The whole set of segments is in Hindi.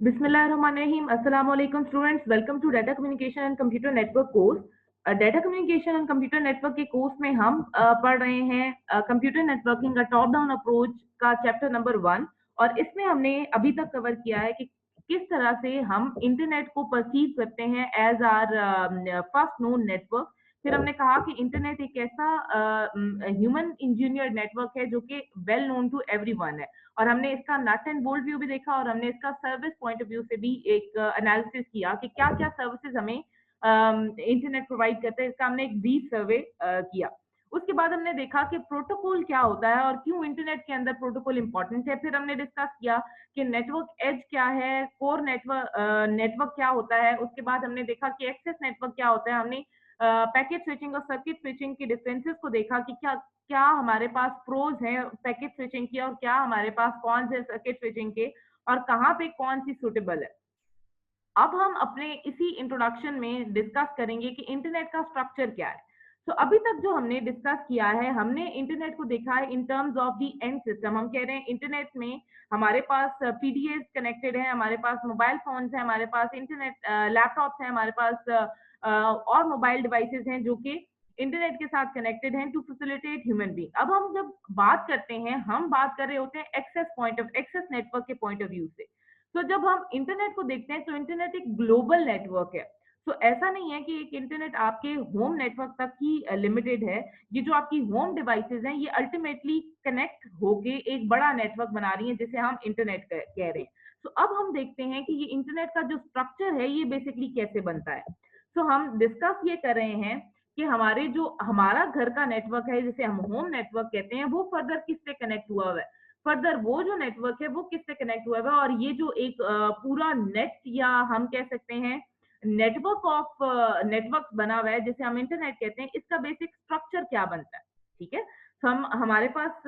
बिस्मिल्लाहिर्रहमानिर्रहीम। अस्सलाम वालेकुम students, welcome to data communication and computer network course. Data communication and computer network के कोर्स में हम पढ़ रहे हैं कंप्यूटर नेटवर्किंग का टॉप डाउन अप्रोच का चैप्टर नंबर 1। और इसमें हमने अभी तक कवर किया है कि किस तरह से हम इंटरनेट को परसीव करते हैं as are first known network. फिर हमने कहा कि इंटरनेट एक ऐसा ह्यूमन इंजीनियर नेटवर्क है जो कि वेल नोन टू एवरीवन है, और हमने इसका नट एंड बोल्ट व्यू भी देखा, और हमने इसका सर्विस पॉइंट ऑफ व्यू से भी एक एनालिसिस किया कि क्या क्या सर्विसेज हमें इंटरनेट प्रोवाइड करते हैं। इसका हमने एक ब्रीफ सर्वे किया। उसके बाद हमने देखा कि प्रोटोकॉल क्या होता है और क्यों इंटरनेट के अंदर प्रोटोकॉल इंपॉर्टेंट है। फिर हमने डिस्कस किया कि नेटवर्क एज क्या है, कोर नेटवर्क नेटवर्क क्या होता है। उसके बाद हमने देखा कि एक्सेस नेटवर्क क्या होता है। हमने पैकेट स्विचिंग और सर्किट स्विचिंग के डिफरेंसेस को देखा कि क्या क्या हमारे पास प्रोज हैं पैकेट स्विचिंग की और क्या हमारे पास कौन से सर्किट स्विचिंग के, और कहाँ पे कौन सी सुटेबल है। अब हम अपने इसी इंट्रोडक्शन में डिस्कस करेंगे कि इंटरनेट का स्ट्रक्चर क्या है। तो अभी तक जो हमने डिस्कस किया है, हमने इंटरनेट को देखा है in terms of the end system. हम कह रहे हैं इंटरनेट में हमारे पास पीडीएस कनेक्टेड है, हमारे पास मोबाइल फोन्स है, हमारे पास इंटरनेट लैपटॉप्स है, हमारे पास और मोबाइल डिवाइसेस हैं जो कि इंटरनेट के साथ कनेक्टेड हैं टू फैसिलिटेट ह्यूमन बीइंग। अब हम जब बात करते हैं, हम बात कर रहे होते हैं एक्सेस नेटवर्क के पॉइंट ऑफ व्यू से। तो जब हम इंटरनेट को देखते हैं तो इंटरनेट एक ग्लोबल नेटवर्क है। तो ऐसा नहीं है कि एक इंटरनेट आपके होम नेटवर्क तक ही लिमिटेड है। ये जो आपकी होम डिवाइसेस हैं, ये अल्टीमेटली कनेक्ट होके एक बड़ा नेटवर्क बना रही हैं जिसे हम इंटरनेट कह रहे हैं। तो अब हम देखते हैं कि ये इंटरनेट का जो स्ट्रक्चर है ये बेसिकली कैसे बनता है। तो हम डिस्कस ये कर रहे हैं कि हमारे जो हमारा घर का नेटवर्क है जिसे हम होम नेटवर्क कहते हैं, वो फर्दर किससे कनेक्ट हुआ हुआ है। फर्दर वो जो नेटवर्क है वो किससे कनेक्ट हुआ है, और ये जो एक पूरा नेट या हम कह सकते हैं नेटवर्क ऑफ नेटवर्क बना हुआ है जिसे हम इंटरनेट कहते हैं, इसका बेसिक स्ट्रक्चर क्या बनता है। ठीक है। तो हम हमारे पास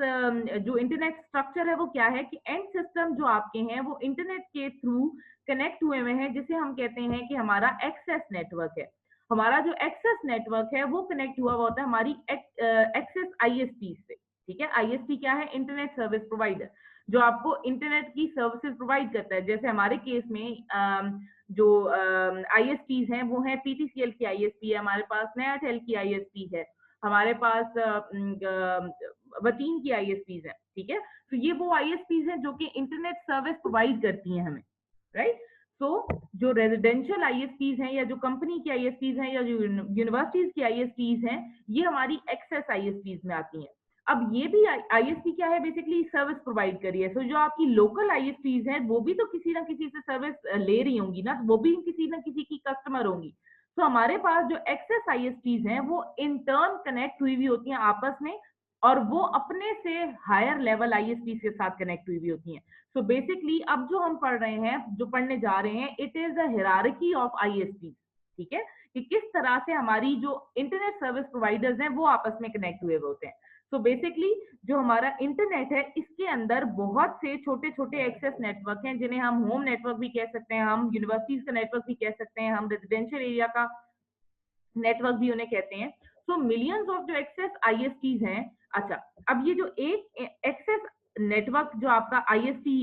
जो इंटरनेट स्ट्रक्चर है वो क्या है कि एंड सिस्टम जो आपके हैं वो इंटरनेट के थ्रू कनेक्ट हुए हुए हैं, जिसे हम कहते हैं कि हमारा एक्सेस नेटवर्क है। हमारा जो एक्सेस नेटवर्क है वो कनेक्ट हुआ हुआ होता है हमारी एक्सेस आईएसपी से। ठीक है। आईएसपी क्या है? इंटरनेट सर्विस प्रोवाइडर, जो आपको इंटरनेट की सर्विसेज प्रोवाइड करता है। जैसे हमारे केस में जो आईएसपीज हैं वो है पीटीसीएल की आईएसपी है, हमारे पास नयाटेल की आईएसपी है, हमारे पास वतीन की आईएसपीज है। ठीक है। तो ये वो आईएसपीज हैं जो कि इंटरनेट सर्विस प्रोवाइड करती हैं हमें, राइट। तो जो रेजिडेंशियल आईएसपीज हैं या जो कंपनी की आईएसपीज हैं या जो यूनिवर्सिटीज की आईएसपीज हैं, ये हमारी एक्सेस आईएसपीज में आती हैं। अब ये भी आईएसपी क्या है? बेसिकली सर्विस प्रोवाइड करी है। तो जो आपकी लोकल आईएसपीज हैं वो भी तो किसी ना किसी से सर्विस ले रही होंगी ना, वो भी किसी ना किसी की कस्टमर होंगी। तो हमारे पास जो एक्सेस आईएसपीज हैं वो इंटर्न कनेक्ट हुई हुई होती हैं आपस में, और वो अपने से हायर लेवल आईएसपी के साथ कनेक्ट हुई हुई होती हैं। सो बेसिकली अब जो हम पढ़ रहे हैं, जो पढ़ने जा रहे हैं, it is a hierarchy of ISP. ठीक है। कि किस तरह से हमारी जो इंटरनेट सर्विस प्रोवाइडर्स हैं वो आपस में कनेक्ट हुए होते हैं। तो बेसिकली जो हमारा इंटरनेट है इसके अंदर बहुत से छोटे छोटे एक्सेस नेटवर्क हैं, जिन्हें हम होम नेटवर्क भी कह सकते हैं, हम यूनिवर्सिटीज का नेटवर्क भी कह सकते हैं, हम रेजिडेंशियल एरिया का नेटवर्क भी उन्हें कहते हैं। सो मिलियंस ऑफ जो एक्सेस आईएसपीज हैं। अच्छा, अब ये जो एक एक्सेस नेटवर्क जो आपका आईएसपी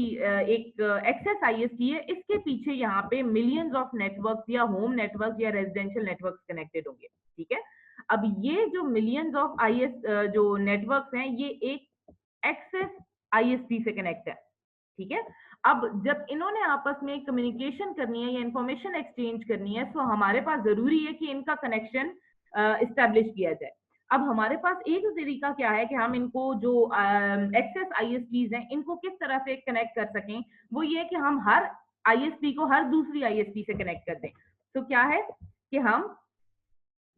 एक एक्सेस आईएसपी है, इसके पीछे यहाँ पे मिलियंस ऑफ नेटवर्क या होम नेटवर्क या रेजिडेंशियल नेटवर्क कनेक्टेड होंगे। ठीक है। अब ये जो मिलियंस ऑफ आईएस जो नेटवर्क्स हैं, ये एक एक्सेस आईएसपी से कनेक्ट है। ठीक है। अब जब इन्होंने आपस में कम्युनिकेशन करनी है या इंफॉर्मेशन एक्सचेंज करनी है, तो हमारे पास जरूरी है कि इनका कनेक्शन इस्टेब्लिश किया जाए। अब हमारे पास एक तरीका क्या है कि हम इनको जो एक्सेस आईएसपीज हैं इनको किस तरह से कनेक्ट कर सकें। वो ये कि हम हर आईएसपी को हर दूसरी आईएसपी से कनेक्ट कर दें। तो क्या है कि हम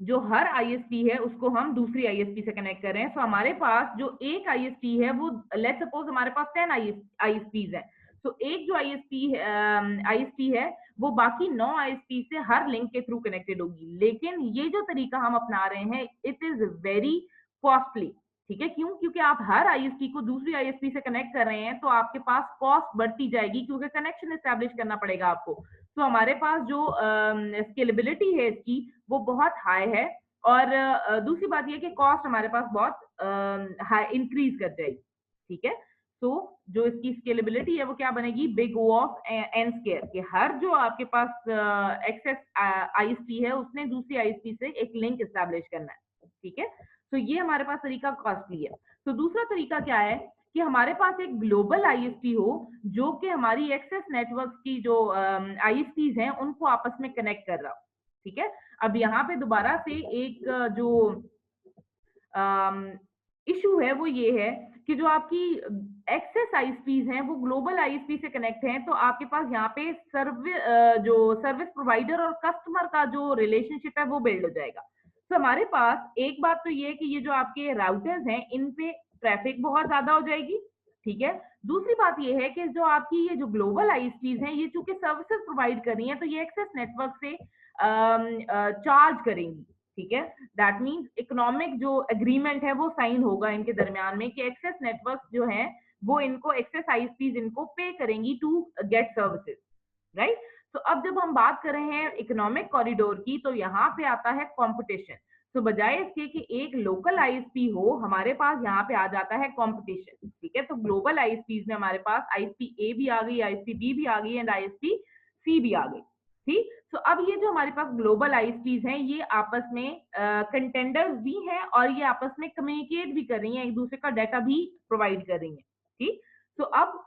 जो हर आईएसपी है उसको हम दूसरी आईएसपी से कनेक्ट कर रहे हैं। तो हमारे पास जो एक आईएसपी है वो, लेट्स सपोज हमारे पास 10 आईएसपीज है। तो एक जो आईएसपी है वो बाकी 9 आईएसपी से हर लिंक के थ्रू कनेक्टेड होगी। लेकिन ये जो तरीका हम अपना रहे हैं, इट इज वेरी कॉस्टली। ठीक है। क्यों? क्योंकि आप हर आईएसपी को दूसरी आईएसपी से कनेक्ट कर रहे हैं, तो आपके पास कॉस्ट बढ़ती जाएगी क्योंकि कनेक्शन एस्टेब्लिश करना पड़ेगा आपको। तो हमारे पास जो स्केलेबिलिटी है इसकी वो बहुत हाई है, और दूसरी बात ये कि कॉस्ट हमारे पास बहुत हाई इंक्रीज कर जाएगी। ठीक है। तो जो इसकी स्केलेबिलिटी है वो क्या बनेगी, big O of N square, कि हर जो आपके पास एक्सेस आईएसपी है उसने दूसरी आईएसपी से एक लिंक एस्टैब्लिश करना है, ठीक है। तो ये हमारे पास तरीका कॉस्टली है। तो दूसरा तरीका क्या है कि हमारे पास एक ग्लोबल आईएसपी हो जो कि हमारी एक्सेस नेटवर्क की जो आईएसपीज हैं उनको आपस में कनेक्ट कर रहा हो, ठीक है। अब यहाँ पे दोबारा से एक जो इशू है वो ये है कि जो आपकी एक्सेस आईएसपीज हैं वो ग्लोबल आईएसपी से कनेक्ट हैं, तो आपके पास यहाँ पे जो सर्विस प्रोवाइडर और कस्टमर का जो रिलेशनशिप है वो बिल्ड हो जाएगा। तो हमारे पास एक बात तो ये है कि ये जो आपके राउटर्स हैं इन पे ट्रैफिक बहुत ज्यादा हो जाएगी, ठीक है। दूसरी बात ये है कि जो आपकी ये जो ग्लोबल आईएसपीज हैं ये चूंकि सर्विसेज प्रोवाइड कर रही हैं तो ये एक्सेस नेटवर्क से चार्ज करेंगी, ठीक है। दैट मीन्स इकोनॉमिक जो एग्रीमेंट है वो साइन होगा इनके दरमियान में कि एक्सेस नेटवर्क जो है वो इनको एक्सेस आईएसपीज इनको पे करेंगी टू गेट सर्विसेज, राइट। तो अब जब हम बात कर रहे हैं इकोनॉमिक कॉरिडोर की तो यहाँ पे आता है कंपटीशन। तो बजाय इसके कि एक लोकल आईएसपी हो हमारे पास यहाँ पे आ जाता है कंपटीशन, ठीक है। तो ग्लोबल आईएसपीज में हमारे पास आईएसपी ए भी आ गई, आईएसपी बी भी आ गई एंड आईएसपी सी भी आ गई, ठीक। तो अब ये जो हमारे पास ग्लोबल आईएसपीज हैं ये आपस में कंटेंडर्स भी हैं और ये आपस में कम्युनिकेट भी कर रही हैं, एक दूसरे का डाटा भी प्रोवाइड कर रही हैं, ठीक। तो अब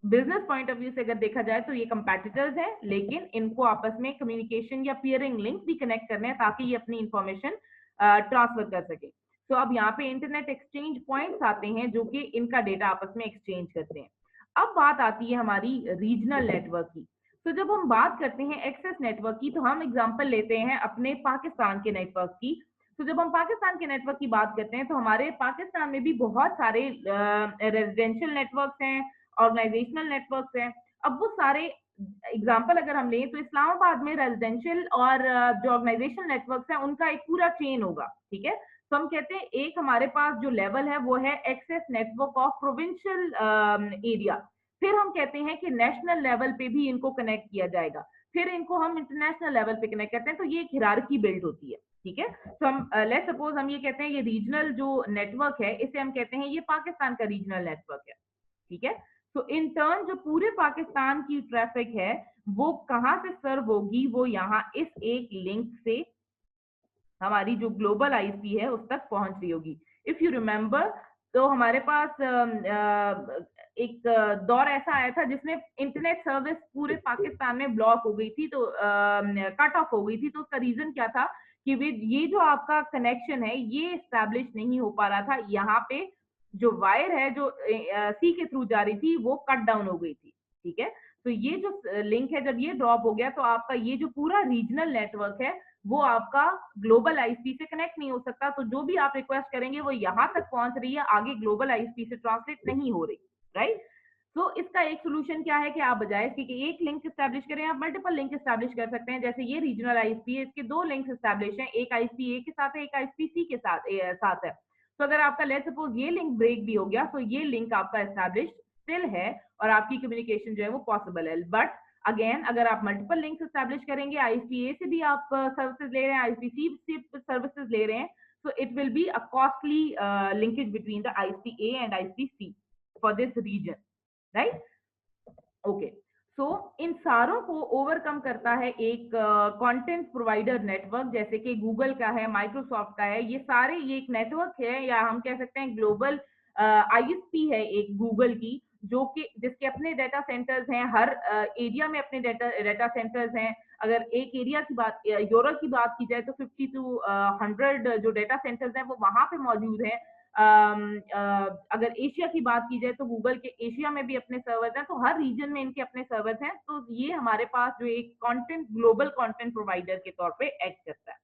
बिजनेस पॉइंट ऑफ व्यू से अगर देखा जाए तो ये कंपेटिटर्स हैं लेकिन इनको आपस में कम्युनिकेशन या पीयरिंग लिंक भी कनेक्ट करने हैं ताकि ये अपनी इंफॉर्मेशन ट्रांसफर कर सके। तो अब यहाँ पे इंटरनेट एक्सचेंज पॉइंट्स आते हैं जो कि इनका डेटा आपस में एक्सचेंज करते हैं। अब बात आती है हमारी रीजनल नेटवर्क की। तो जब हम बात करते हैं एक्सेस नेटवर्क की तो हम एग्जांपल लेते हैं अपने पाकिस्तान के नेटवर्क की। तो जब हम पाकिस्तान के नेटवर्क की बात करते हैं तो हमारे पाकिस्तान में भी बहुत सारे रेजिडेंशियल नेटवर्क्स हैं, ऑर्गेनाइजेशनल नेटवर्क्स हैं। अब वो सारे एग्जांपल अगर हम लें तो इस्लामाबाद में रेजिडेंशियल और जो ऑर्गेनाइजेशनल नेटवर्क्स हैं उनका एक पूरा चेन होगा, ठीक है। तो हम कहते हैं एक हमारे पास जो लेवल है वो है access network of provincial area, फिर हम कहते हैं कि नेशनल लेवल पे भी इनको कनेक्ट किया जाएगा, फिर इनको हम इंटरनेशनल लेवल पे कनेक्ट करते हैं। तो ये एक हिरार्की बिल्ड होती है, ठीक है। तो हम लेट्स सपोज हम ये कहते हैं ये रीजनल जो नेटवर्क है इसे हम कहते हैं ये पाकिस्तान का रीजनल नेटवर्क है, ठीक है। तो इन टर्न जो पूरे पाकिस्तान की ट्रैफिक है वो कहाँ से सर्व होगी, वो यहाँ इस एक लिंक से हमारी जो ग्लोबल आईएसपी है उस तक पहुंच रही होगी। इफ यू रिमेम्बर तो हमारे पास एक दौर ऐसा आया था जिसमें इंटरनेट सर्विस पूरे पाकिस्तान में ब्लॉक हो गई थी, तो कट ऑफ हो गई थी। तो उसका रीजन क्या था कि ये जो आपका कनेक्शन है ये स्टैब्लिश नहीं हो पा रहा था, यहाँ पे जो वायर है जो सी के थ्रू जा रही थी वो कट डाउन हो गई थी, ठीक है। तो ये जो लिंक है जब ये ड्रॉप हो गया तो आपका ये जो पूरा रीजनल नेटवर्क है वो आपका ग्लोबल आईएसपी से कनेक्ट नहीं हो सकता। तो जो भी आप रिक्वेस्ट करेंगे वो यहाँ तक पहुंच रही है, आगे ग्लोबल आईएसपी से ट्रांसलेट नहीं हो रही, राइट। तो इसका एक सोल्यूशन क्या है कि आप बजाय इसके कि एक लिंक एस्टैब्लिश करें आप मल्टीपल लिंक एस्टैब्लिश कर सकते हैं। जैसे ये रीजनल आईएसपी है, इसके दो लिंक्स एस्टैब्लिश हैं, एक आईएसपी ए के साथ है, एक आईएसपी सी के साथ है। तो अगर आपका लेट्स सपोज ये लिंक ब्रेक भी हो गया तो ये लिंक आपका एस्टैब्लिश स्टिल है और आपकी कम्युनिकेशन जो है वो पॉसिबल है। बट अगेन अगर आप मल्टीपल लिंक्स एस्टैब्लिश करेंगे, आईएसपी ए से भी आप सर्विसेज ले रहे हैं, आईएसपी सी से सर्विसेज ले रहे हैं, so it will be a costly linkage between the ISP A and ISP C for this region, right? Okay. So इन सारों को ओवरकम करता है एक कंटेंट प्रोवाइडर नेटवर्क, जैसे कि गूगल का है, माइक्रोसॉफ्ट का है, ये सारे ये एक नेटवर्क है या हम कह सकते हैं ग्लोबल आईएसपी है एक गूगल की, जो कि जिसके अपने डाटा सेंटर्स हैं, हर एरिया में अपने डाटा सेंटर्स हैं। अगर एक एरिया की बात यूरोप की बात की जाए तो 50 to 100 जो डाटा सेंटर्स हैं वो वहां पे मौजूद हैं। अगर एशिया की बात की जाए तो गूगल के एशिया में भी अपने सर्वर्स हैं, तो हर रीजन में इनके अपने सर्वर्स हैं। तो ये हमारे पास जो एक कंटेंट ग्लोबल कंटेंट प्रोवाइडर के तौर पे एक्ट करता है,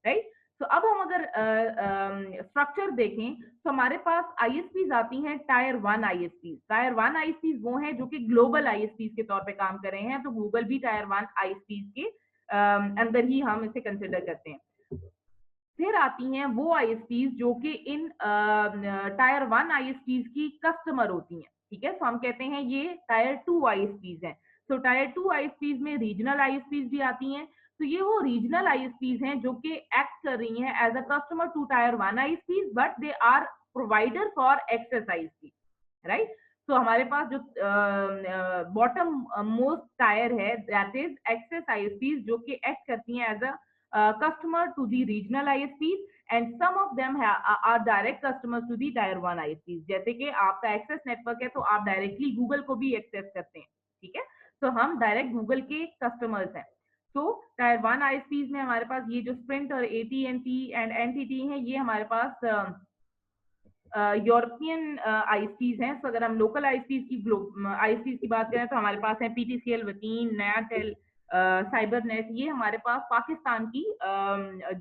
राइट। तो अब हम अगर स्ट्रक्चर देखें तो हमारे पास आईएसपीज आती हैं टायर 1 आईएसपीज। टायर 1 आईएसपीज वो हैं जो कि ग्लोबल आईएसपीज के तौर पे काम कर रहे हैं, तो गूगल भी टायर 1 आईएसपीज के अंदर ही हम इसे कंसिडर करते हैं। फिर आती हैं वो आईएसपीज जो कि इन टायर 1 आईएसपीज की कस्टमर होती हैं, ठीक है। तो हम कहते हैं ये टायर 2 आईएसपीज हैं। तो टायर 2 आईएसपीज में रीजनल आईएसपीज भी आती हैं। तो ये वो रीजनल आईएसपीज हैं जो कि एक्ट कर रही हैं as a customer to tier 1 ISPs, but they are provider for access ISP, right. तो हमारे पास जो बॉटम मोस्ट टायर है दैट इज एक्सेस आईएसपीज, जो कि एक्ट करती हैं as a customer to the regional ISPs and some of them are direct customers to the tier 1 ISPs. जैसे कि आपका एक्सेस नेटवर्क है तो आप डायरेक्टली गूगल को भी एक्सेस करते हैं, ठीक है, तो हम डायरेक्ट गूगल के कस्टमर्स हैं। तो टायर 1 आईएसपीज में हमारे पास ये जो स्प्रिंट और एटी&टी एंड एनटीटी हैं, ये हमारे पास यूरोपियन आईएसपीज हैं। तो अगर हम लोकल आईएसपीज की बात करें तो हमारे पास है पीटीसीएल, वतीन, नयाटेल, साइबरनेट, ये हमारे पास पाकिस्तान की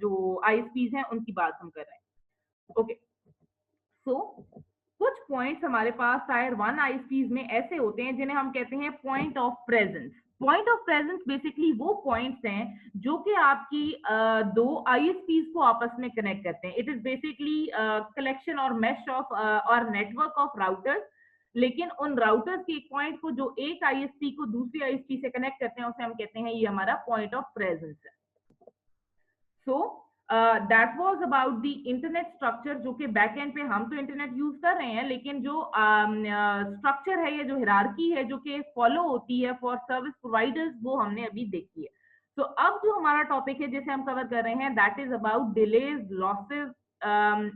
जो आईएसपीज हैं उनकी बात हम कर रहे हैं। ओके, सो कुछ पॉइंट्स हमारे पास टायर 1 आईएसपीज में ऐसे होते हैं जिन्हें हम कहते हैं point of presence. Point of presence basically वो पॉइंट्स हैं जो कि आपकी दो आईएसपीज को आपस में कनेक्ट करते हैं। इट इज बेसिकली कलेक्शन और मैश ऑफ और नेटवर्क ऑफ राउटर्स, लेकिन उन राउटर्स के एक पॉइंट को जो एक आईएसपी को दूसरी आईएसपी से कनेक्ट करते हैं उसे हम कहते हैं ये हमारा पॉइंट ऑफ प्रेजेंस है। So that was about the internet structure, जो कि बैक एंड पे हम तो इंटरनेट यूज कर रहे हैं, लेकिन जो स्ट्रक्चर है या जो हिरार्की है जो कि फॉलो होती है फॉर सर्विस प्रोवाइडर्स, वो हमने अभी देखी है। तो अब जो हमारा टॉपिक है जिसे हम कवर कर रहे हैं that is about delays losses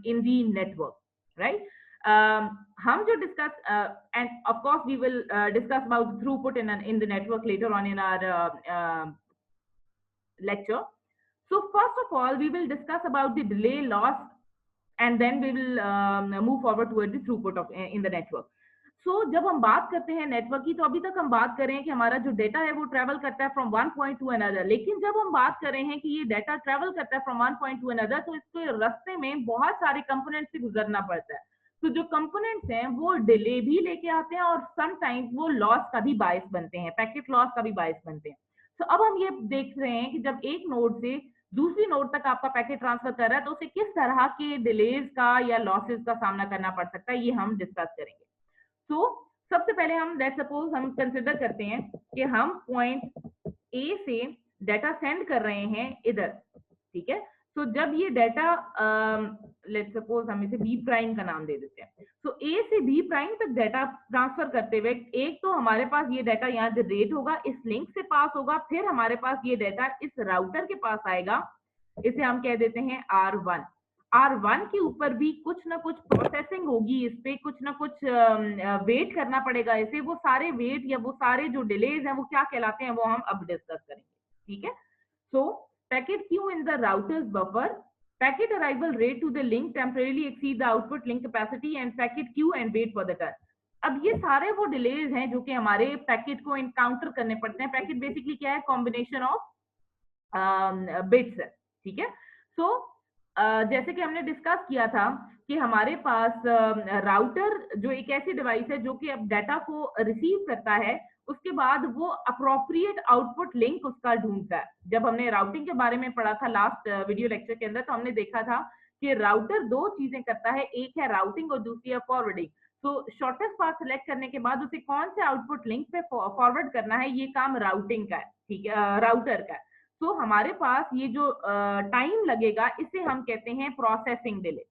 in the network, right. हम जो discuss and of course we will discuss about throughput in the network later on in our lecture. So first of all, we will discuss about the delay loss and then we will move forward toward the throughput of in the network. So जब हम बात करते हैं नेटवर्क की, तो अभी तक हम बात कर रहे हैं कि हमारा जो डेटा है वो ट्रेवल करता है from one point two another, लेकिन जब हम बात कर रहे हैं कि ये डेटा ट्रेवल करता है from one point two another, तो इसके रास्ते में बहुत सारे कंपोनेंट्स से गुजरना पड़ता है। तो जो कंपोनेंट्स हैं वो डिले भी लेके आते हैं और समटाइम्स वो लॉस का भी बायस बनते हैं, पैकेट लॉस का भी बायस बनते हैं। तो अब हम ये देख रहे हैं कि जब एक नोड से दूसरी नोड तक आपका पैकेट ट्रांसफर कर रहा है तो उसे किस तरह के डिलेज का या लॉसेस का सामना करना पड़ सकता है, ये हम डिस्कस करेंगे। तो सबसे पहले हम लेट्स सपोज हम कंसिडर करते हैं कि हम पॉइंट ए से डाटा सेंड कर रहे हैं इधर, ठीक है। तो जब ये डाटा लेट्स सपोज हम इसे बी प्राइम का नाम दे देते हैं, तो ए से बी प्राइम तक डाटा ट्रांसफर करते हुए एक तो हमारे पास ये डाटा यहाँ जनरेट होगा, इस लिंक से पास होगा, फिर हमारे पास ये डाटा इस राउटर के पास आएगा, इसे हम कह देते हैं R1। R1 के ऊपर भी कुछ ना कुछ प्रोसेसिंग होगी, इस पे कुछ ना कुछ वेट करना पड़ेगा इसे। वो सारे वेट या वो सारे जो डिलेज हैं वो क्या कहलाते हैं वो हम अब डिस्कस करेंगे, ठीक है। So packet queue in the routers buffer, packet arrival rate to the link temporarily exceed the output link capacity and packet queue and wait for the turn. अब ये सारे वो डिलेज हैं जो कि हमारे पैकेट को इनकाउंटर करने पड़ते हैं। पैकेट बेसिकली क्या है, कॉम्बिनेशन ऑफ बिट्स है, ठीक है। सो जैसे कि हमने डिस्कस किया था कि हमारे पास राउटर जो एक ऐसी डिवाइस है जो कि अब डाटा को रिसीव करता है, उसके बाद वो अप्रोप्रिएट आउटपुट लिंक उसका ढूंढता है। जब हमने राउटिंग के बारे में पढ़ा था लास्ट वीडियो लेक्चर के अंदर, तो हमने देखा था कि राउटर दो चीजें करता है, एक है राउटिंग और दूसरी है फॉरवर्डिंग। तो शॉर्टेस्ट पाथ सेलेक्ट करने के बाद उसे कौन से आउटपुट लिंक पे फॉरवर्ड करना है, ये काम राउटिंग का है, ठीक है, राउटर का है। तो हमारे पास ये जो टाइम लगेगा इसे हम कहते हैं प्रोसेसिंग डिले,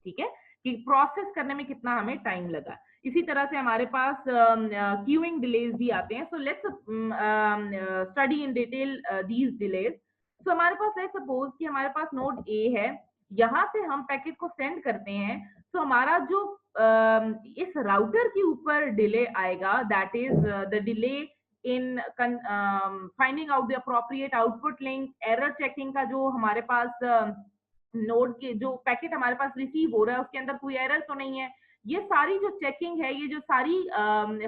ठीक है, कि प्रोसेस करने में कितना हमें टाइम लगा। इसी तरह से हमारे पास क्यूइंग डिलेज भी आते हैं। So let's study in detail these delays. So हमारे पास लेट्स सपोज कि हमारे पास नोड ए है, यहाँ से हम पैकेट को सेंड करते हैं, तो हमारा जो इस राउटर के ऊपर डिले आएगा that is the delay in finding out the appropriate output link, error checking का जो हमारे पास नोड के जो पैकेट हमारे पास रिसीव हो रहा है उसके अंदर कोई एरर तो नहीं है, ये सारी जो चेकिंग है, ये जो सारी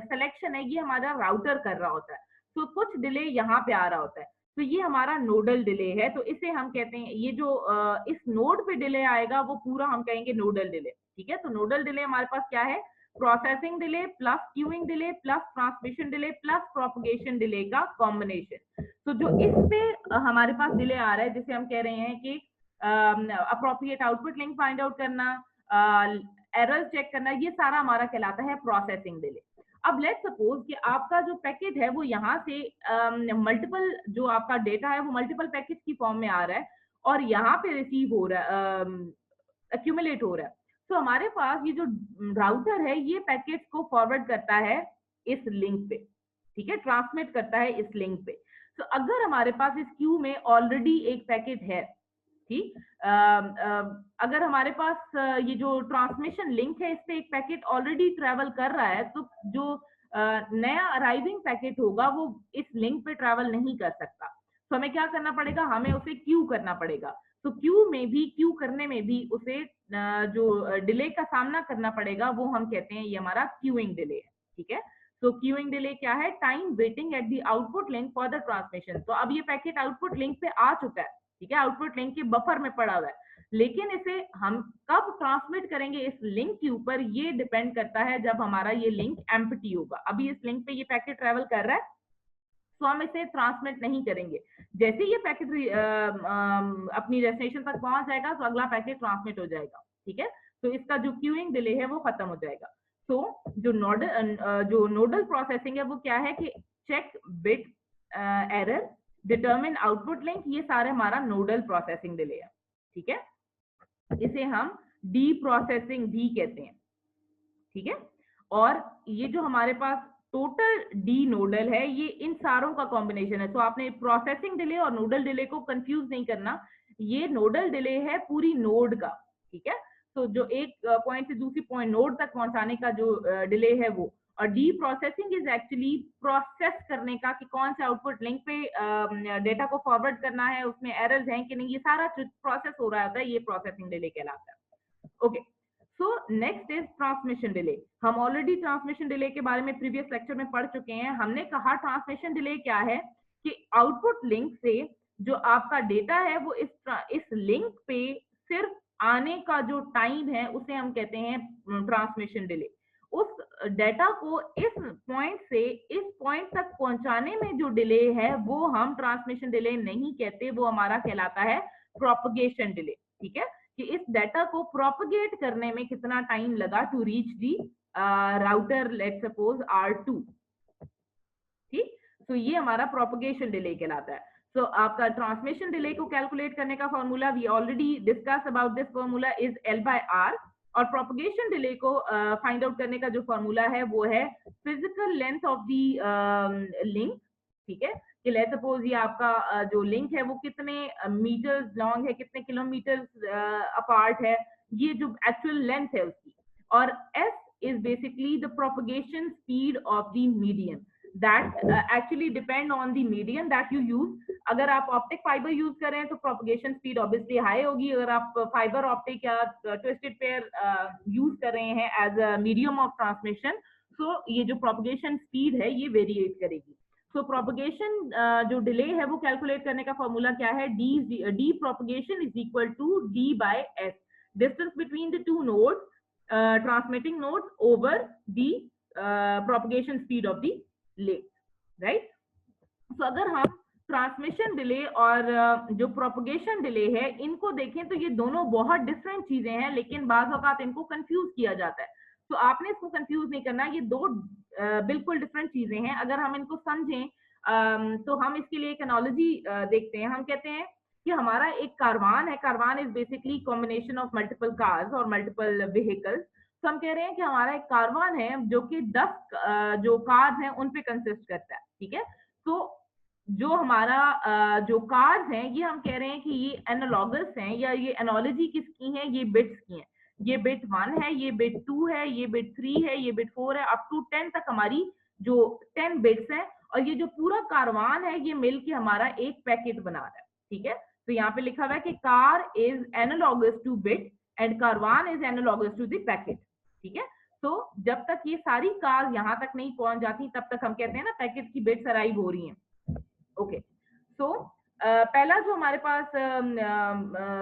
सिलेक्शन है, ये हमारा राउटर कर रहा होता है। तो कुछ डिले यहाँ पे आ रहा होता है, तो ये हमारा नोडल डिले है। तो इसे हम कहते हैं, ये जो इस नोड पे डिले आएगा वो पूरा हम कहेंगे नोडल डिले, ठीक है। तो नोडल डिले हमारे पास क्या है, processing delay plus queuing delay plus transmission delay plus propagation delay का कॉम्बिनेशन। तो जो इस पे हमारे पास डिले आ रहा है जिसे हम कह रहे हैं कि appropriate output link find out करना, एरर चेक करना, ये सारा हमारा कहलाता है प्रोसेसिंग डिले। अब लेट्स सपोज कि आपका जो पैकेट है वो यहाँ से मल्टीपल जो आपका डेटा है वो मल्टीपल पैकेट की फॉर्म में आ रहा है और यहाँ पे रिसीव हो रहा है, एक्यूमुलेट हो रहा है। तो हमारे पास ये जो राउटर है ये पैकेट को फॉरवर्ड करता है इस लिंक पे, ठीक है, ट्रांसमिट करता है इस लिंक पे। तो अगर हमारे पास इस क्यू में ऑलरेडी एक पैकेट है, ठीक, अगर हमारे पास ये जो ट्रांसमिशन लिंक है इस पे एक पैकेट ऑलरेडी ट्रेवल कर रहा है, तो जो नया अराइविंग पैकेट होगा वो इस लिंक पे ट्रेवल नहीं कर सकता। तो हमें क्या करना पड़ेगा, हमें उसे क्यू करना पड़ेगा। तो क्यू करने में भी उसे जो डिले का सामना करना पड़ेगा वो हम कहते हैं ये हमारा क्यूइंग डिले है, ठीक है। तो क्यूइंग डिले क्या है, time waiting at the output link for the transmission. तो अब ये पैकेट आउटपुट लिंक पे आ चुका है, ठीक है, आउटपुट लिंक के बफर में पड़ा हुआ है, लेकिन इसे हम कब ट्रांसमिट करेंगे इस लिंक के ऊपर, ये डिपेंड करता है जब हमारा ये लिंक एम्प्टी होगा। अभी इस लिंक पे ये पैकेट ट्रेवल कर रहा है, तो हम इसे ट्रांसमिट नहीं करेंगे। जैसे ये पैकेट अपनी डेस्टिनेशन तक पहुंच जाएगा तो अगला पैकेट ट्रांसमिट हो जाएगा, ठीक है। तो इसका जो क्यूइंग डिले है वो खत्म हो जाएगा। तो जो नोडल प्रोसेसिंग है वो क्या है कि check bit error, determine output link, ये सारे हमारा नोडल प्रोसेसिंग डिले है, ठीक है। इसे हम डी प्रोसेसिंग भी कहते हैं, ठीक है। और ये जो हमारे पास टोटल डी नोडल है ये इन सारों का कॉम्बिनेशन है। तो आपने प्रोसेसिंग डिले और नोडल डिले को कंफ्यूज नहीं करना, ये नोडल डिले है पूरी नोड का, ठीक है। तो जो एक पॉइंट से दूसरी पॉइंट नोड तक पहुंचाने का जो डिले है वो, और D processing is actually process करने का कि कौन से आउटपुट लिंक पे डेटा को फॉरवर्ड करना है, उसमें एरर्स हैं कि नहीं, ये सारा प्रोसेस हो रहा होता है, ये प्रोसेसिंग डिले कहलाता है। Okay, so next is transmission delay. हम ऑलरेडी ट्रांसमिशन डिले के बारे में प्रीवियस लेक्चर में पढ़ चुके हैं। हमने कहा ट्रांसमिशन डिले क्या है कि आउटपुट लिंक से जो आपका डेटा है वो इस लिंक पे सिर्फ आने का जो टाइम है उसे हम कहते हैं ट्रांसमिशन डिले। उस डेटा को इस पॉइंट से इस पॉइंट तक पहुंचाने में जो डिले है वो हम ट्रांसमिशन डिले नहीं कहते, वो हमारा कहलाता है प्रोपगेशन डिले, ठीक है। कि इस डेटा को प्रोपगेट करने में कितना टाइम लगा to reach the router, let's suppose R2, ठीक। तो ये हमारा प्रोपगेशन डिले कहलाता है। सो आपका ट्रांसमिशन डिले को कैलकुलेट करने का formula, we already discuss about this formula, is L/R। और प्रोपगेशन डिले को फाइंड आउट करने का जो फॉर्मूला है वो है physical length of the link, ठीक है। कि लेट्स सपोज ये आपका जो लिंक है वो कितने मीटर्स लॉन्ग है, कितने किलोमीटर अपार्ट है, ये जो एक्चुअल लेंथ है उसकी। और S is basically the propagation speed of the medium that actually depend on the medium that you use। अगर आप ऑप्टिक फाइबर यूज कर रहे हैं तो प्रोपगेशन स्पीड ऑब्वियसली हाई होगी। अगर आप फाइबर ऑप्टिक या ट्विस्टेड पेयर यूज कर रहे हैं as a medium of transmission, तो ये जो प्रोपगेशन स्पीड है ये वेरिएट करेगी। सो प्रोपगेशन जो डिले है वो कैलकुलेट करने का फॉर्मूला क्या है, D propagation is equal to D by S, distance between the two nodes, transmitting nodes over the propagation speed of the link, right? So अगर हम ट्रांसमिशन डिले और जो प्रोपगेशन डिले है इनको देखें तो ये दोनों बहुत डिफरेंट चीजें हैं, लेकिन बाज़ औक़ात इनको कंफ्यूज किया जाता है। तो आपने इसको कंफ्यूज नहीं करना, ये दो बिल्कुल डिफरेंट चीजें हैं। अगर हम इनको समझें तो हम इसके लिए एक एनालॉजी देखते हैं। हम कहते हैं कि हमारा एक कारवान है, caravan is basically combination of multiple cars और मल्टीपल व्हीकल्स। तो हम कह रहे हैं कि हमारा एक कारवान है जो कि 10 जो कार्स हैं उन पे कंसिस्ट करता है, ठीक है। तो जो हमारा जो कार्स हैं ये हम कह रहे हैं कि ये एनालॉगस हैं, या ये एनालॉजी किसकी है, ये बिट्स की है। ये बिट 1 है, ये बिट 2 है, ये बिट 3 है, ये बिट 4 है, अप टू 10 तक हमारी जो 10 बिट्स हैं। और ये जो पूरा कारवान है ये मिलके हमारा एक पैकेट बना रहा है, ठीक है। तो यहाँ पे लिखा हुआ है कि car is analogous to bit and caravan is analogous to the packet, ठीक है। तो जब तक ये सारी कार यहाँ तक नहीं पहुंच जाती तब तक हम कहते हैं ना पैकेट की बिट्स अराइव हो रही हैं। ओके, सो पहला जो हमारे पास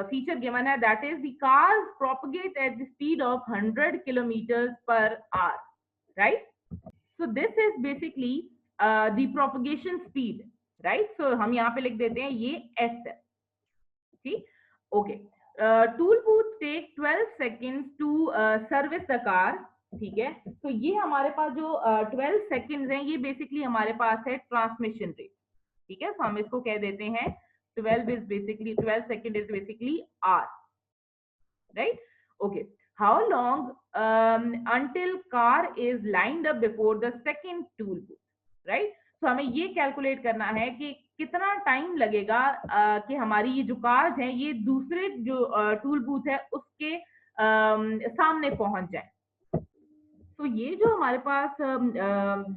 फीचर गिवन है that is the cars propagate at the speed of 100 kilometre per hour, right. So this is basically the propagation speed, right. So हम यहाँ पे लिख देते हैं ये एस है, ठीक। Okay, toll booth take 12 seconds to service the car, ठीक है। तो ये हमारे पास जो 12 सेकेंड्स हैं ये बेसिकली हमारे पास है ट्रांसमिशन रेट, ठीक है। तो हम इसको कह देते हैं 12 second is basically R, right. Okay, how long until car is lined up before the second tool booth, right? तो हमें ये कैलकुलेट करना है कि कितना टाइम लगेगा कि हमारी ये जो कार्स हैं ये दूसरे जो टूल बूथ है उसके सामने पहुंच जाए। तो ये जो हमारे पास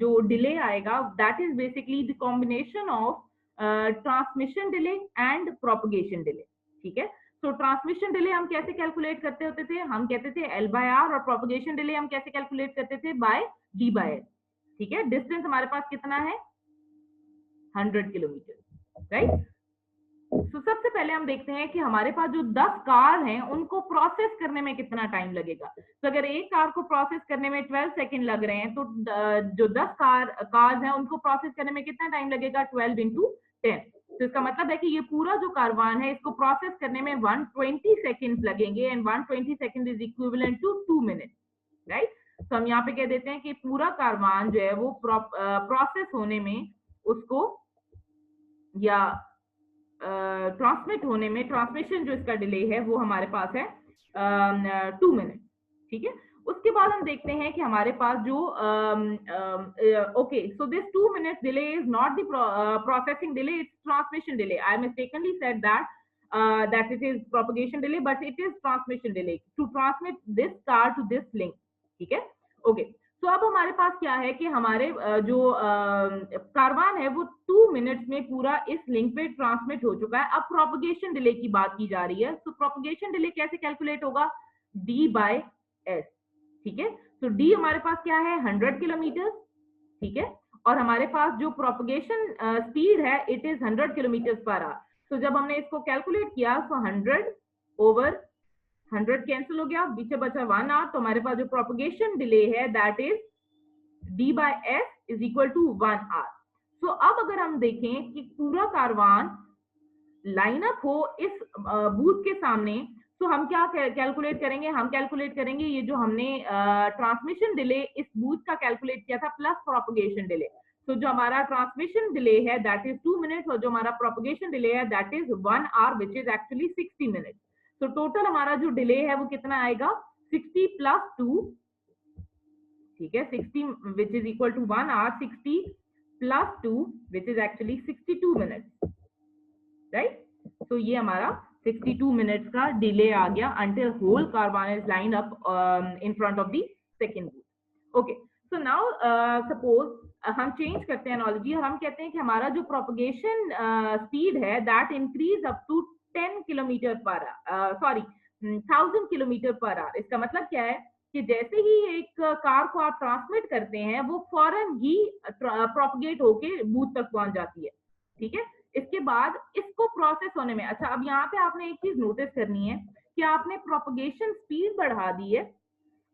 जो डिले आएगा that is basically the combination of transmission delay and propagation delay. ठीक है, तो ट्रांसमिशन डिले हम कैसे कैलकुलेट करते होते थे, हम कहते थे एल बाय आर, और प्रोपगेशन डिले हम कैसे कैलकुलेट करते थे बाय डी बाय एल। ठीक है, डिस्टेंस हमारे पास कितना है 100 किलोमीटर, राइट। तो सबसे पहले हम देखते हैं कि हमारे पास जो 10 कार हैं उनको प्रोसेस करने में कितना टाइम लगेगा। तो अगर एक कार को प्रोसेस करने में 12 सेकंड लग रहे हैं तो जो 10 कार्स हैं उनको प्रोसेस करने में कितना टाइम लगेगा 12 इंटू 10। तो इसका मतलब है कि ये पूरा जो कारवान है इसको प्रोसेस करने में 120 सेकेंड लगेंगे, and 120 second is equivalent to 2 minute, right. तो हम यहाँ पे कह देते हैं कि पूरा कारवान जो है वो प्रोसेस होने में उसको या ट्रांसमिट होने में, ट्रांसमिशन जो इसका डिले है वो हमारे पास है 2 मिनट। ठीक है, उसके बाद हम देखते हैं कि हमारे पास जो okay, so this 2 minute delay is not the processing delay, it's transmission delay. I mistakenly said that it is propagation delay, but it is transmission delay to transmit this car to this link। ठीक है, ओके। तो अब हमारे पास क्या है कि हमारे जो कारवान है वो 2 मिनट्स में पूरा इस लिंक पे ट्रांसमिट हो चुका है। अब प्रोपगेशन डिले की बात की जा रही है, तो प्रोपगेशन डिले कैसे कैलकुलेट होगा, डी बाय एस। ठीक है, तो डी हमारे पास क्या है 100 किलोमीटर। ठीक है, और हमारे पास जो प्रोपगेशन स्पीड है it is 100 kilometre per our. तो जब हमने इसको कैलकुलेट किया तो 100 ओवर 100 कैंसिल हो गया, पीछे बचा 1 आवर। तो हमारे पास जो प्रोपगेशन डिले है that is D by S is equal to 1 hour. So अब अगर हम देखें कि पूरा कारवान लाइनअप हो इस बूथ के सामने, तो हम क्या कैलकुलेट करेंगे, हम कैलकुलेट करेंगे ये जो हमने ट्रांसमिशन डिले इस बूथ का कैलकुलेट किया था प्लस प्रोपगेशन डिले। तो जो हमारा ट्रांसमिशन डिले है दैट इज 2 मिनट्स, और जो हमारा प्रोपगेशन डिले है that is 1 hour which is actually 60 minutes. तो टोटल हमारा जो डिले है वो कितना आएगा 60 प्लस 2। ठीक है, 60 which is equal to 1 hour, 60 plus 2 which is actually 62 minutes, right. तो ये हमारा 62 मिनट्स का डिले आ गया until whole caravan is line up in front of the second booth. Okay, so now suppose हम चेंज करते हैं एनालॉजी और हम कहते हैं कि हमारा जो प्रोपगेशन स्पीड है that increase up to 10 kilometre per sorry 1000 kilometre per hour. इसका मतलब क्या है कि जैसे ही एक कार को आप ट्रांसमिट करते हैं वो फौरन ही प्रोपगेट होके बूथ तक पहुंच जाती है। ठीक है, इसके बाद इसको प्रोसेस होने में, अच्छा अब यहाँ पे आपने एक चीज नोटिस करनी है कि आपने प्रोपगेशन स्पीड बढ़ा दी है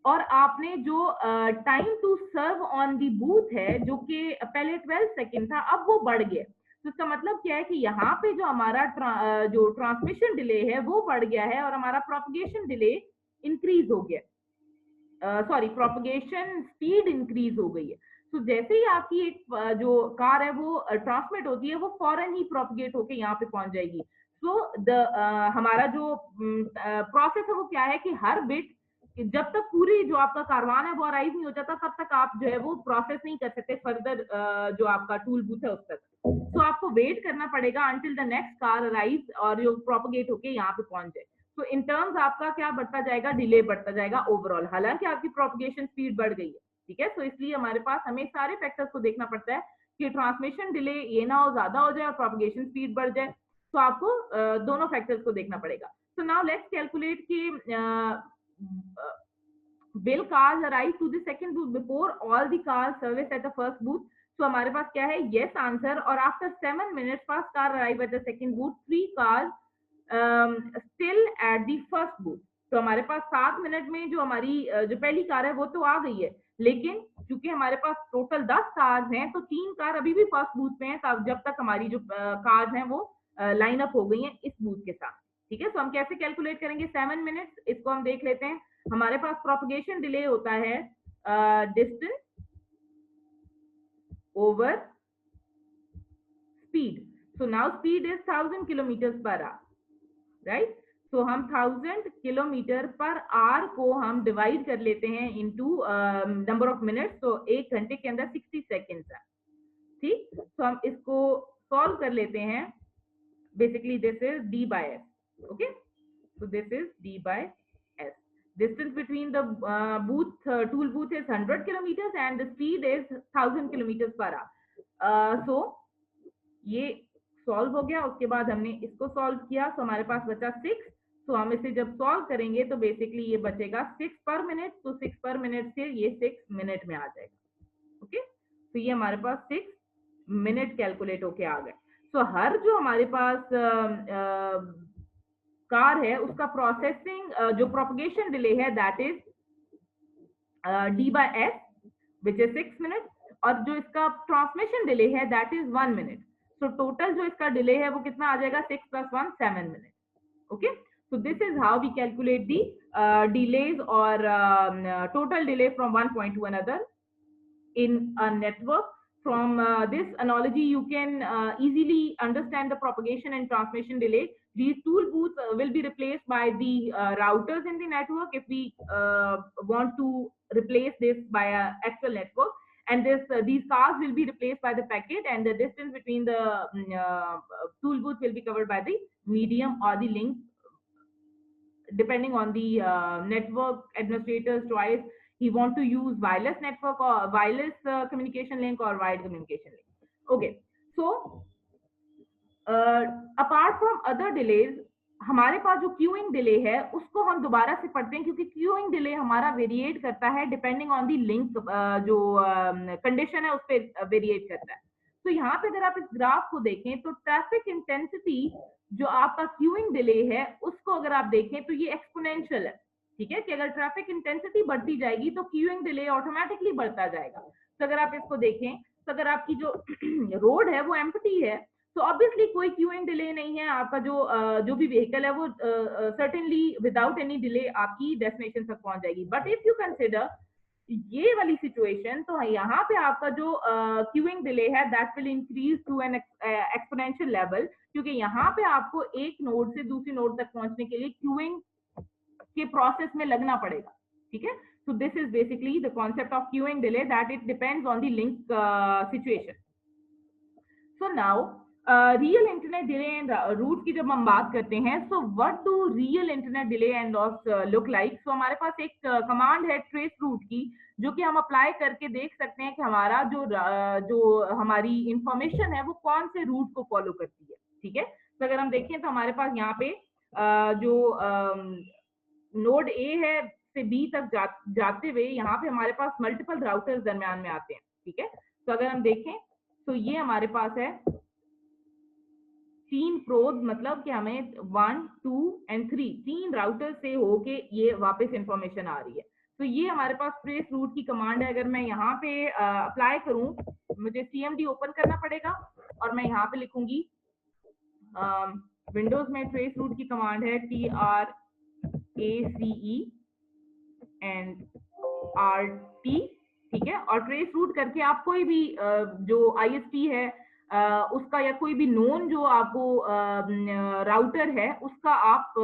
और आपने जो time to serve on the booth है जो कि पहले 12 सेकेंड था अब वो बढ़ गया। तो इसका मतलब क्या है कि यहाँ पे जो हमारा जो ट्रांसमिशन डिले है वो बढ़ गया है और हमारा प्रोपगेशन डिले इंक्रीज हो गया, सॉरी प्रोपगेशन स्पीड इंक्रीज हो गई है। तो जैसे ही आपकी एक जो कार है वो ट्रांसमिट होती है वो फौरन ही प्रोपगेट होके यहाँ पे पहुंच जाएगी। सो द हमारा जो प्रोसेस है वो क्या है कि हर बिट जब तक पूरी जो आपका कारवान है वो अराइव नहीं हो जाता तब तक आप जो है वो प्रोसेस नहीं कर सकते फर्दर जो आपका टूल बूथ है उस तक। तो आपको वेट करना पड़ेगा until the next car arrive और जो प्रोपगेट होके यहाँ पे पहुंच जाए। तो इन टर्म्स आपका क्या बढ़ता जाएगा, डिले बढ़ता जाएगा ओवरऑल, हालांकि आपकी प्रोपगेशन स्पीड बढ़ गई है। ठीक है, तो इसलिए हमारे पास हमें सारे फैक्टर्स को देखना पड़ता है कि ट्रांसमिशन डिले ये ना हो ज्यादा हो जाए और प्रोपगेशन स्पीड बढ़ जाए। तो आपको दोनों फैक्टर्स को देखना पड़ेगा। सो नाउ लेट्स कैलकुलेट कि will cars arrive to the second booth before all the cars service at the first booth? So हमारे पास क्या है yes answer, और after 7 minutes first car arrive at the second booth, 3 cars still at the first booth। तो हमारे पास 7 मिनट में जो हमारी जो पहली कार है वो तो आ गई है, लेकिन क्योंकि हमारे पास टोटल 10 कार्स हैं तो 3 कार अभी भी फर्स्ट बूथ पे हैं जब तक हमारी जो कार्स हैं वो लाइन अप हो गई हैं इस बूथ के साथ। ठीक है, तो हम कैसे कैलकुलेट करेंगे 7 मिनट्स, इसको हम देख लेते हैं। हमारे पास प्रोपगेशन डिले होता है distance over speed. So now speed is 1000 kilometre per hour, right. तो हम 1000 किलोमीटर पर आवर को हम डिवाइड कर लेते हैं इनटू नंबर ऑफ मिनट्स, तो 1 घंटे के अंदर 60 सेकेंड्स है। ठीक, तो हम इसको सॉल्व कर लेते हैं। Basically this is d by s, okay, so this is d by s. Distance between the tool booth is 100 kilometers and the speed is 1000 kilometers per hour. So ये सॉल्व हो गया। उसके बाद हमने इसको सॉल्व किया, तो हमारे पास बचा 6। तो हम इसे जब सॉल्व करेंगे तो बेसिकली ये बचेगा 6 पर मिनट, तो 6 पर मिनट से ये 6 मिनट में आ जाएगा। ओके, तो ये हमारे पास 6 मिनट कैलकुलेट होके आ गए। तो हर जो हमारे पास कार है उसका प्रोसेसिंग जो प्रोपगेशन डिले है that is d by s which is 6 minute, और जो इसका ट्रांसमिशन डिले है दैट इज 1 मिनट। तो टोटल जो इसका डिले है वो कितना आ जाएगा, 6 + 1 7 minute. Okay, so this is how we calculate the delays or total delay from one point to another in a network. From this analogy you can easily understand the propagation and transmission delay. These tool booths will be replaced by the routers in the network if we want to replace this by a actual network, and these cars will be replaced by the packet, and the distance between the tool booth will be covered by the medium or the link, depending on the network administrator's choice. He want to use wireless network or wireless communication link or wired communication link. Okay, so apart from other delays, हमारे पास जो क्यूइंग डिले है उसको हम दोबारा से पढ़ते हैं, क्योंकि क्यूइंग डिले हमारा वेरिएट करता है डिपेंडिंग ऑन दी लिंक, जो कंडीशन है उस पर वेरिएट करता है। तो यहाँ पे अगर आप इस ग्राफ को देखें तो ट्रैफिक इंटेंसिटी जो आपका क्यूइंग डिले है उसको अगर आप देखें तो ये एक्सपोनेंशियल है। ठीक है, कि अगर ट्रैफिक इंटेंसिटी बढ़ती जाएगी तो क्यूइंग डिले ऑटोमेटिकली बढ़ता जाएगा। तो अगर आप इसको देखें तो अगर आपकी जो रोड है वो एम्प्टी है तो ऑब्वियसली कोई क्यूइंग डिले नहीं है, आपका जो भी व्हीकल है वो सर्टेनली विदाउट एनी डिले आपकी डेस्टिनेशन तक पहुंच जाएगी। बट इफ यू कंसिडर ये वाली सिचुएशन, तो यहाँ पे आपका जो क्यूइंग डिले है that will increase to an exponential level, क्योंकि यहाँ पे आपको एक नोड से दूसरी नोड तक पहुंचने के लिए क्यूइंग के प्रोसेस में लगना पड़ेगा। ठीक है, so this is basically the concept of queuing delay, that it depends on the link situation. So now real internet delay and route की जब हम बात करते हैं, so what do real internet delay and loss look like? So हमारे पास एक कमांड है trace route की, जो कि हम अप्लाई करके देख सकते हैं कि हमारा जो हमारी इंफॉर्मेशन है वो कौन से रूट को फॉलो करती है। ठीक है, तो अगर हम देखें तो हमारे पास यहाँ पे जो नोड ए है से बी तक जाते हुए यहाँ पे हमारे पास मल्टीपल राउटर्स दरमियान में आते हैं। ठीक है, तो अगर हम देखें तो ये हमारे पास है 3 प्रोब, मतलब कि हमें 1 2 and 3 राउटर से होके ये वापस इंफॉर्मेशन आ रही है। तो ये हमारे पास ट्रेस रूट की कमांड है। अगर मैं यहाँ पे अप्लाई करूं, मुझे CMD ओपन करना पड़ेगा और मैं यहाँ पे लिखूंगी विंडोज में ट्रेस रूट की कमांड है TRACE and RT। ठीक है, और ट्रेस रूट करके आप कोई भी जो ISP है उसका या कोई भी नोन जो आपको राउटर है उसका आप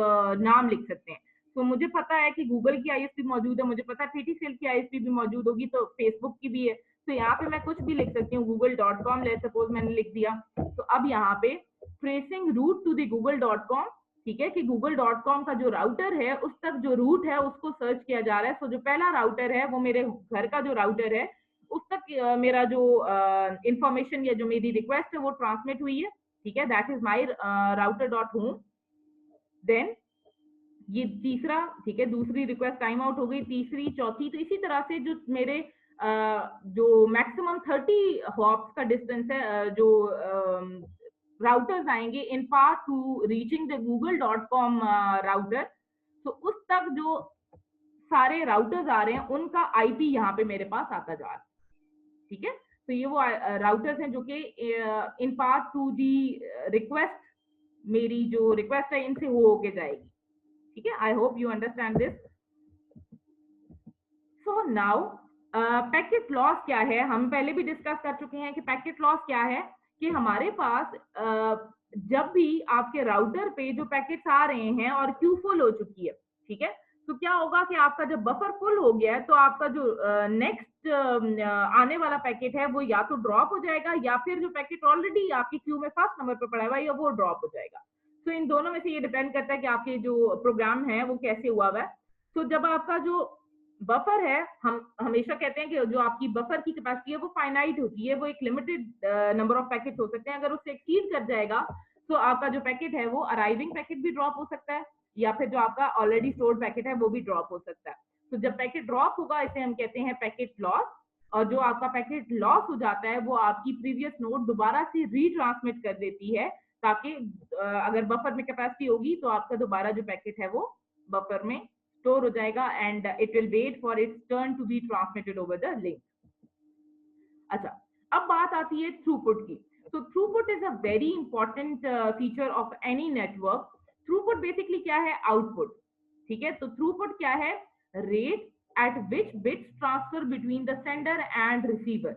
नाम लिख सकते हैं। तो मुझे पता है कि गूगल की ISP मौजूद है, मुझे पता है PTCL की ISP भी मौजूद होगी, तो फेसबुक की भी है। तो यहाँ पे मैं कुछ भी लिख सकती हूँ, google.com ले सपोज मैंने लिख दिया। तो अब यहाँ पे tracing root two the google.com, ठीक है, कि google.com का जो राउटर है उस तक जो रूट है उसको सर्च किया जा रहा है। तो जो पहला राउटर है वो मेरे घर का जो राउटर है उस तक मेरा जो इंफॉर्मेशन या जो मेरी रिक्वेस्ट है वो ट्रांसमिट हुई है। ठीक है, that is my router.home। Then ये तीसरा, ठीक है, दूसरी रिक्वेस्ट टाइम आउट हो गई, तीसरी, चौथी। तो इसी तरह से जो मेरे जो मैक्सिमम 30 हॉप्स का डिस्टेंस है जो राउटर्स आएंगे इन part to reaching the google.com router, तो उस तक जो सारे राउटर्स आ रहे हैं उनका IP यहाँ पे मेरे पास आता जा रहा है। ठीक है, तो ये वो राउटर्स हैं जो कि in part to the request, मेरी जो रिक्वेस्ट है इनसे हो के जाएगी। ठीक है, I hope you understand this. So now packet loss क्या है, हम पहले भी डिस्कस कर चुके हैं कि पैकेट लॉस क्या है, कि हमारे पास जब भी आपके राउटर पे जो पैकेट्स आ रहे हैं और क्यू फुल हो चुकी है, ठीक है, तो क्या होगा कि आपका जब बफर फुल हो गया है तो आपका जो नेक्स्ट आने वाला पैकेट है वो या तो ड्रॉप हो जाएगा या फिर जो पैकेट ऑलरेडी आपकी क्यू में फर्स्ट नंबर पर पड़ा हुआ है या वो ड्रॉप हो जाएगा। तो इन दोनों में से ये डिपेंड करता है कि आपके जो प्रोग्राम है वो कैसे हुआ हुआ है। तो जब आपका जो बफर है, हम हमेशा कहते हैं कि जो आपकी बफर की कैपेसिटी है वो फाइनाइट होती है, वो एक लिमिटेड नंबर ऑफ पैकेट हो सकते हैं। अगर उससे एक्सीड कर जाएगा तो आपका जो पैकेट है वो अराइविंग पैकेट भी ड्रॉप हो सकता है या फिर जो आपका ऑलरेडी स्टोर्ड पैकेट है वो भी ड्रॉप हो सकता है। तो जब पैकेट ड्रॉप होगा इसे हम कहते हैं पैकेट लॉस। और जो आपका पैकेट लॉस हो जाता है वो आपकी प्रीवियस नोड दोबारा से रीट्रांसमिट कर देती है, ताकि अगर बफर में कैपेसिटी होगी तो आपका दोबारा जो पैकेट है वो बफर में स्टोर हो जाएगा and it will wait for its turn to be transmitted over the link. अच्छा, अब बात आती है थ्रूपुट की। तो throughput is a very important feature of any network. Throughput basically क्या है? आउटपुट। ठीक है, तो थ्रूपुट क्या है? Rate at which bits transfer between the sender and receiver.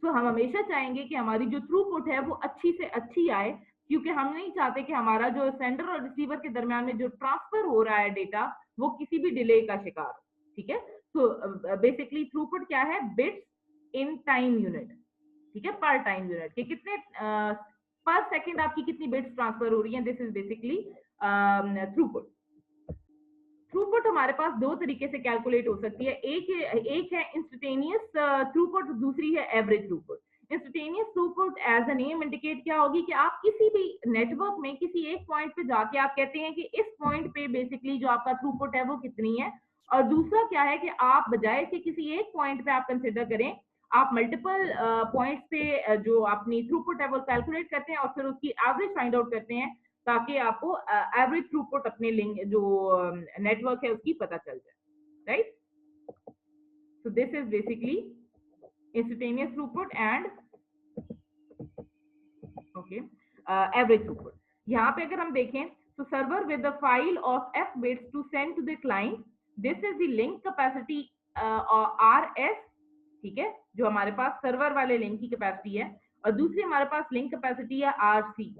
तो हम हमेशा चाहेंगे कि हमारी जो थ्रूपुट है वो अच्छी से अच्छी आए, क्योंकि हम नहीं चाहते कि हमारा जो सेंडर और रिसीवर के दरमियान में जो ट्रांसफर हो रहा है डेटा वो किसी भी डिले का शिकार हो। ठीक है, तो बेसिकली थ्रूपुट क्या है? Bits in time unit. ठीक है, पर टाइम यूनिट के कितने पर सेकंड आपकी कितनी बिट्स ट्रांसफर हो रही हैं, this is basically throughput. Throughput हमारे पास दो तरीके से कैलकुलेट हो सकती है। एक है इंस्टेंटेनियस थ्रूपुट, दूसरी है average throughput. Instantaneous throughput as a name indicate क्या होगी कि आप किसी भी नेटवर्क में किसी एक पॉइंट पे जाके आप कहते हैं कि इस पॉइंट पे बेसिकली जो आपका थ्रूपुट है वो कितनी है। और दूसरा क्या है कि आप बजाय से किसी एक पॉइंट पे आप कंसिडर करें, आप मल्टीपल पॉइंट्स पे जो अपनी थ्रूपुट है वो कैलकुलेट करते हैं और फिर उसकी एवरेज फाइंड आउट करते हैं, ताकि आपको एवरेज थ्रूपुट अपने लिंक जो नेटवर्क है उसकी पता चल जाए, right. So this is basically instantaneous throughput and okay average throughput. यहाँ पे अगर हम देखें तो server with the file of F bits to send to the client, this is the link capacity R S. ठीक है, जो हमारे पास सर्वर वाले लिंक की कैपेसिटी है, और दूसरी हमारे पास लिंक कैपेसिटी है आर सी।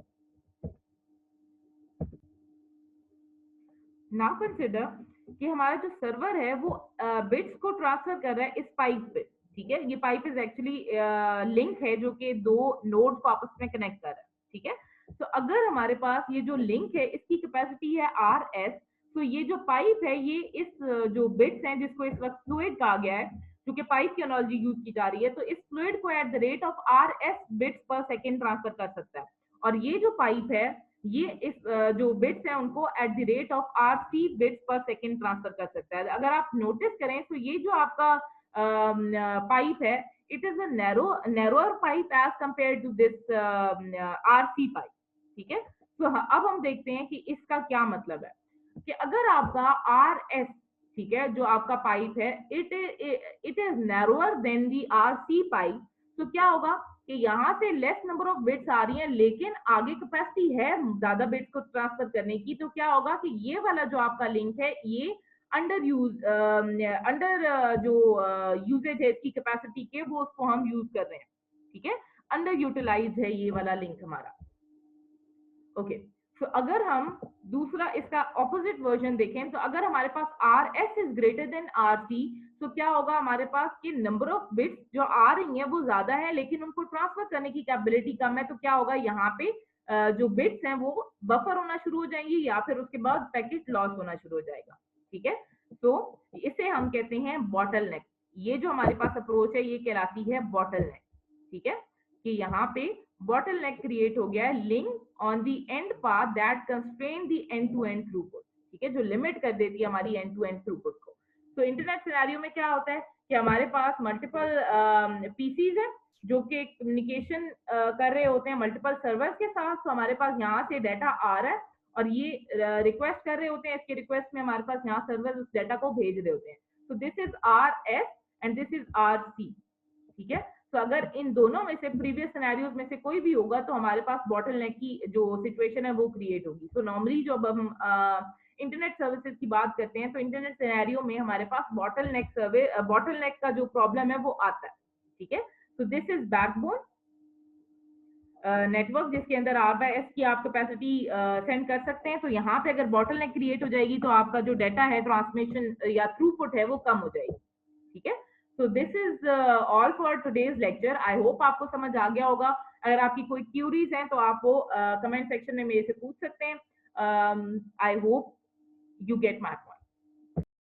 नाउ कंसिडर कि हमारा जो सर्वर है वो बिट्स को ट्रांसफर कर रहा है इस पाइप पे। ठीक है, ये पाइप इज एक्चुअली लिंक है जो कि दो नोड को आपस में कनेक्ट कर रहा है। ठीक है, तो अगर हमारे पास ये जो लिंक है इसकी कैपेसिटी है आर एस, तो ये जो पाइप है ये इस जो बिट्स हैं जिसको इस वक्त फ्लूइड कहा गया है, क्योंकि पाइप की एनालॉजी यूज की जा रही है, तो इस फ्लूइड को eight the rate of R S bits per second transfer कर सकता है। और ये जो पाइप है ये इस जो बिट्स है उनको at the rate of R C bits per second transfer कर सकता है। अगर आप नोटिस करें तो ये जो आपका पाइप है, it is a narrower pipe as compare to this R C pipe. ठीक है, तो अब हम देखते हैं कि इसका क्या मतलब है कि अगर आपका आर एस, ठीक है, जो आपका पाइप है, it is narrower than the R C pipe, तो क्या होगा कि यहाँ से लेस नंबर ऑफ बिट्स आ रही हैं लेकिन आगे कैपेसिटी है ज्यादा बिट्स को ट्रांसफर करने की, तो क्या होगा कि ये वाला जो आपका लिंक है ये अंडर जो यूजेज है इसकी कैपेसिटी के, वो उसको हम यूज कर रहे हैं। ठीक है, अंडर यूटिलाइज है ये वाला लिंक हमारा। ओके, तो अगर हम दूसरा इसका ऑपोजिट वर्जन देखें, तो अगर हमारे पास R S is greater than R C, तो क्या होगा हमारे पास कि नंबर ऑफ बिट्स जो आ रही हैं वो ज्यादा है लेकिन उनको ट्रांसफर करने की कैपेबिलिटी कम है, तो क्या होगा यहाँ पे जो बिट्स हैं वो बफर होना शुरू हो जाएंगी या फिर उसके बाद पैकेट लॉस होना शुरू हो जाएगा। ठीक है, तो इसे हम कहते हैं बॉटल नेक। ये जो हमारे पास अप्रोच है ये कहलाती है बॉटल नेक। ठीक है, कि यहाँ पे बॉटल नेक क्रिएट हो गया है, link on the end path that constrain the end to end throughput. ठीक है, जो लिमिट कर देती है हमारी एंड टू एंड थ्रूपुट को। तो इंटरनेट सिनेरियो में क्या होता है कि हमारे पास मल्टीपल पीसीज हैं जो कि कम्युनिकेशन कर रहे होते हैं मल्टीपल सर्वर्स के साथ। तो हमारे पास यहाँ से डाटा आ रहा है और ये रिक्वेस्ट कर रहे होते हैं, इसके रिक्वेस्ट में हमारे पास यहाँ सर्वर उस डाटा को भेज रहे होते हैं। तो this is R S and this is R C. ठीक है, तो अगर इन दोनों में से प्रीवियस सिनेरियोज में से कोई भी होगा तो हमारे पास बॉटल नेक की जो सिचुएशन है वो क्रिएट होगी। तो नॉर्मली जब हम इंटरनेट सर्विसेज की बात करते हैं तो इंटरनेट सिनेरियो में हमारे पास बॉटल नेक का जो प्रॉब्लम है वो आता है। ठीक है, तो दिस इज बैकबोन नेटवर्क जिसके अंदर RS की आप कैपेसिटी सेंड कर सकते हैं, तो यहाँ पे अगर बॉटलनेक क्रिएट हो जाएगी तो आपका जो डाटा है ट्रांसमिशन या थ्रूपुट है वो कम हो जाएगी। ठीक है, so this is all for today's lecture. I hope आपको समझ आ गया होगा। अगर आपकी कोई क्यूरीज हैं तो आप वो कमेंट सेक्शन में मेरे से पूछ सकते हैं। I hope you get my point.